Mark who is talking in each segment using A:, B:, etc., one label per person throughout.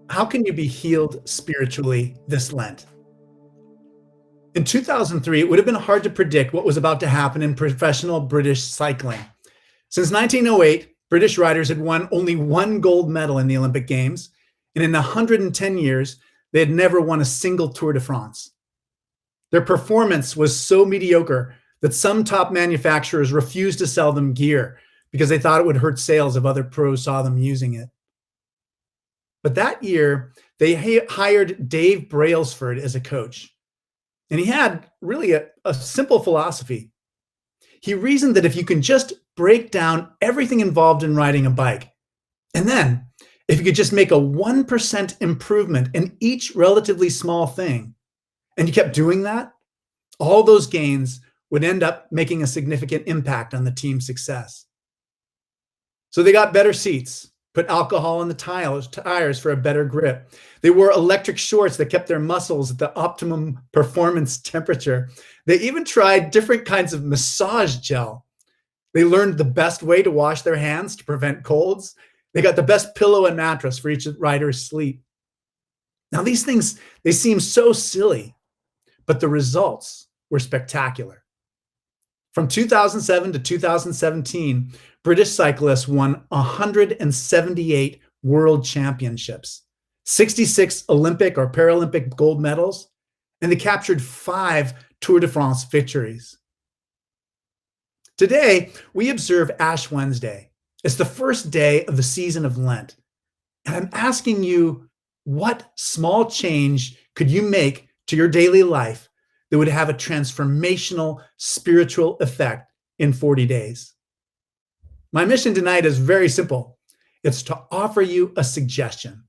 A: How can you be healed spiritually this Lent? In 2003, it would have been hard to predict what was about to happen in professional British cycling. Since 1908, British riders had won only one gold medal in the Olympic Games, and in 110 years, they had never won a single Tour de France. Their performance was so mediocre that some top manufacturers refused to sell them gear because they thought it would hurt sales if other pros saw them using it. But that year, they hired Dave Brailsford as a coach. And he had really a simple philosophy. He reasoned that if you can just break down everything involved in riding a bike, and then if you could just make a 1% improvement in each relatively small thing, and you kept doing that, all those gains would end up making a significant impact on the team's success. So they got better seats, put alcohol in the tires for a better grip. They wore electric shorts that kept their muscles at the optimum performance temperature. They even tried different kinds of massage gel. They learned the best way to wash their hands to prevent colds. They got the best pillow and mattress for each rider's sleep. Now, these things, they seem so silly, but the results were spectacular. From 2007 to 2017, British cyclists won 178 world championships, 66 Olympic or Paralympic gold medals, and they captured 5 Tour de France victories. Today, we observe Ash Wednesday. It's the first day of the season of Lent. And I'm asking you, what small change could you make to your daily life that would have a transformational spiritual effect in 40 days? My mission tonight is very simple. It's to offer you a suggestion.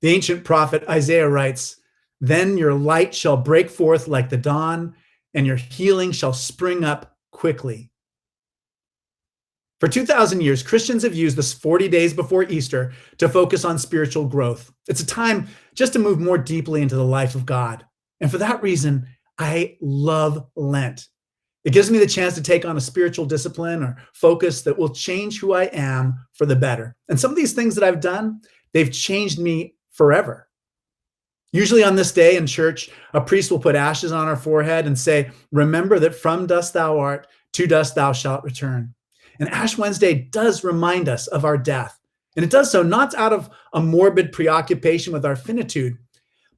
A: The ancient prophet Isaiah writes, "Then your light shall break forth like the dawn, and your healing shall spring up quickly." For 2,000 years, Christians have used this 40 days before Easter to focus on spiritual growth. It's a time just to move more deeply into the life of God. And for that reason, I love Lent. It gives me the chance to take on a spiritual discipline or focus that will change who I am for the better. And some of these things that I've done, they've changed me forever. Usually on this day in church, a priest will put ashes on our forehead and say, "Remember that from dust thou art, to dust thou shalt return." And Ash Wednesday does remind us of our death. And it does so not out of a morbid preoccupation with our finitude,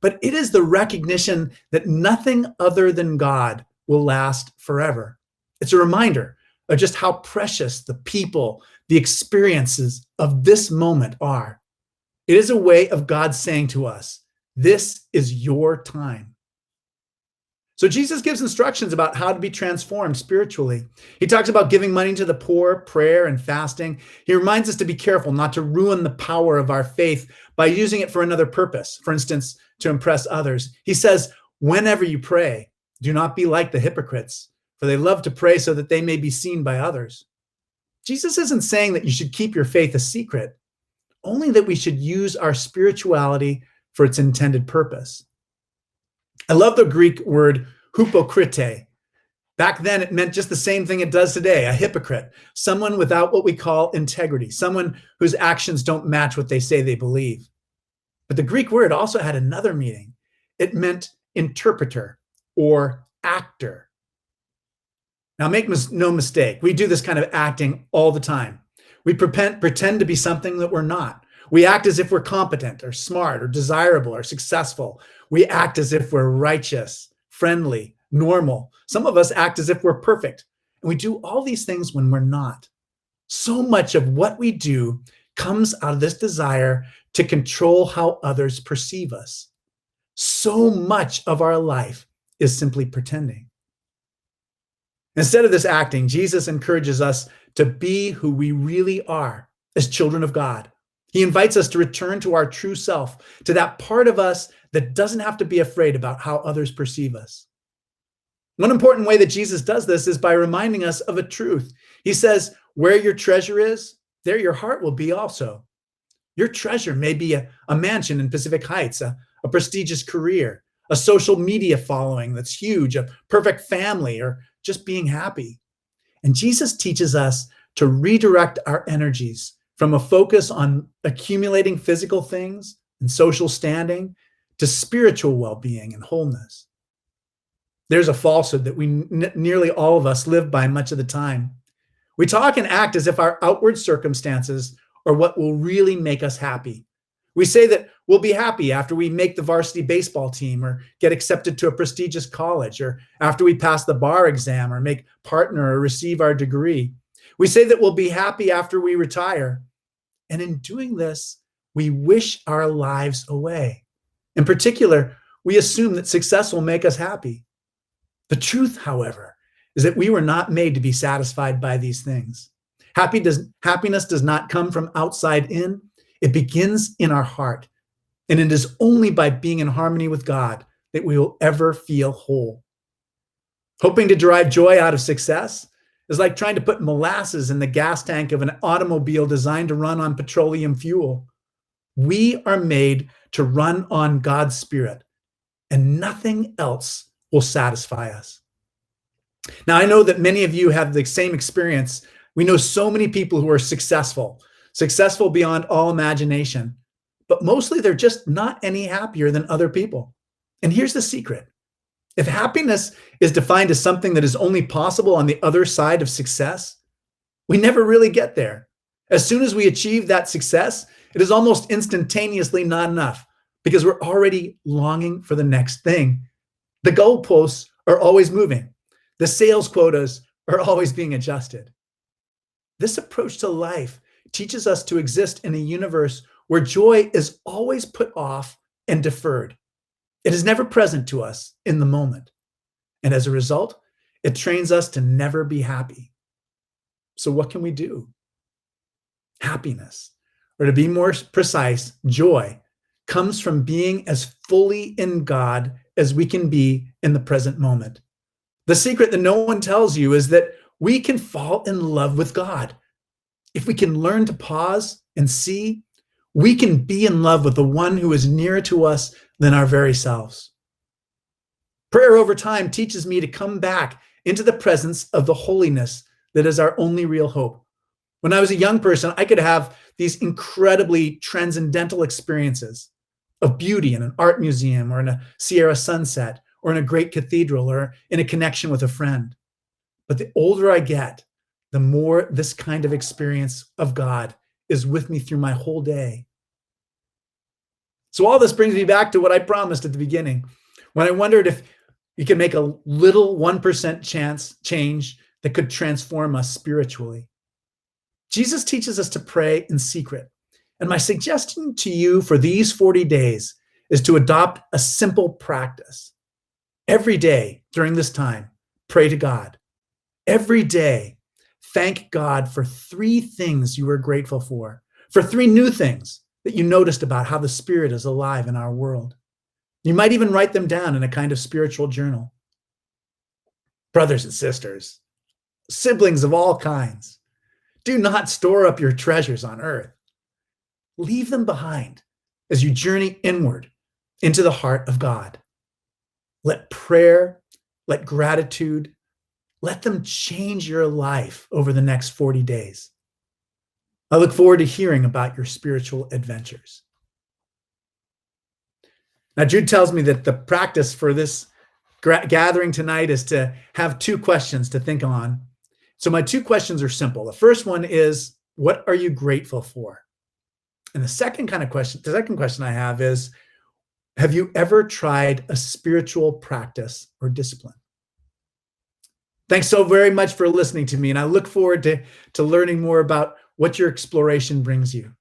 A: but it is the recognition that nothing other than God will last forever. It's a reminder of just how precious the people, the experiences of this moment are. It is a way of God saying to us, this is your time. So Jesus gives instructions about how to be transformed spiritually. He talks about giving money to the poor, prayer, and fasting. He reminds us to be careful not to ruin the power of our faith by using it for another purpose, for instance, to impress others. He says, whenever you pray, do not be like the hypocrites, for they love to pray so that they may be seen by others. Jesus isn't saying that you should keep your faith a secret, only that we should use our spirituality for its intended purpose. I love the Greek word hypocrite. Back then, it meant just the same thing it does today, a hypocrite, someone without what we call integrity, someone whose actions don't match what they say they believe. But the Greek word also had another meaning. It meant interpreter or actor. Now, make no mistake, we do this kind of acting all the time. We pretend to be something that we're not. We act as if we're competent or smart or desirable or successful. We act as if we're righteous, friendly, normal. Some of us act as if we're perfect. And we do all these things when we're not. So much of what we do comes out of this desire to control how others perceive us. So much of our life is simply pretending. Instead of this acting, Jesus encourages us to be who we really are as children of God. He invites us to return to our true self, to that part of us that doesn't have to be afraid about how others perceive us. One important way that Jesus does this is by reminding us of a truth. He says, where your treasure is, there your heart will be also. Your treasure may be a mansion in Pacific Heights, a prestigious career, a social media following that's huge, a perfect family, or just being happy. And Jesus teaches us to redirect our energies from a focus on accumulating physical things and social standing to spiritual well-being and wholeness. There's a falsehood that nearly all of us live by much of the time. We talk and act as if our outward circumstances are what will really make us happy. We say that we'll be happy after we make the varsity baseball team or get accepted to a prestigious college, or after we pass the bar exam or make partner or receive our degree. We say that we'll be happy after we retire. And in doing this, we wish our lives away. In particular, we assume that success will make us happy. The truth, however, is that we were not made to be satisfied by these things. Happiness does not come from outside in. It begins in our heart. And it is only by being in harmony with God that we will ever feel whole. Hoping to derive joy out of success is like trying to put molasses in the gas tank of an automobile designed to run on petroleum fuel. We are made to run on God's Spirit, and nothing else will satisfy us. Now, I know that many of you have the same experience. We know so many people who are successful beyond all imagination, but mostly they're just not any happier than other people. And here's the secret. If happiness is defined as something that is only possible on the other side of success, we never really get there. As soon as we achieve that success, it is almost instantaneously not enough because we're already longing for the next thing. The goalposts are always moving. The sales quotas are always being adjusted. This approach to life teaches us to exist in a universe where joy is always put off and deferred. It is never present to us in the moment. And as a result, it trains us to never be happy. So what can we do? Happiness, or to be more precise, joy, comes from being as fully in God as we can be in the present moment. The secret that no one tells you is that we can fall in love with God. If we can learn to pause and see, we can be in love with the one who is nearer to us than our very selves. Prayer over time teaches me to come back into the presence of the holiness that is our only real hope. When I was a young person, I could have these incredibly transcendental experiences of beauty in an art museum or in a Sierra sunset or in a great cathedral or in a connection with a friend. But the older I get, the more this kind of experience of God is with me through my whole day. So all this brings me back to what I promised at the beginning, when I wondered if you could make a little 1% change that could transform us spiritually. Jesus teaches us to pray in secret. And my suggestion to you for these 40 days is to adopt a simple practice. Every day during this time, pray to God. Every day, thank God for 3 things you are grateful for 3 new things that you noticed about how the Spirit is alive in our world. You might even write them down in a kind of spiritual journal. Brothers and sisters, siblings of all kinds, do not store up your treasures on earth. Leave them behind as you journey inward into the heart of God. Let prayer, let gratitude, let them change your life over the next 40 days. I look forward to hearing about your spiritual adventures. Now, Jude tells me that the practice for this gathering tonight is to have 2 questions to think on. So my 2 questions are simple. The first one is, what are you grateful for? And the second question I have is, have you ever tried a spiritual practice or discipline? Thanks so very much for listening to me, and I look forward to learning more about what your exploration brings you.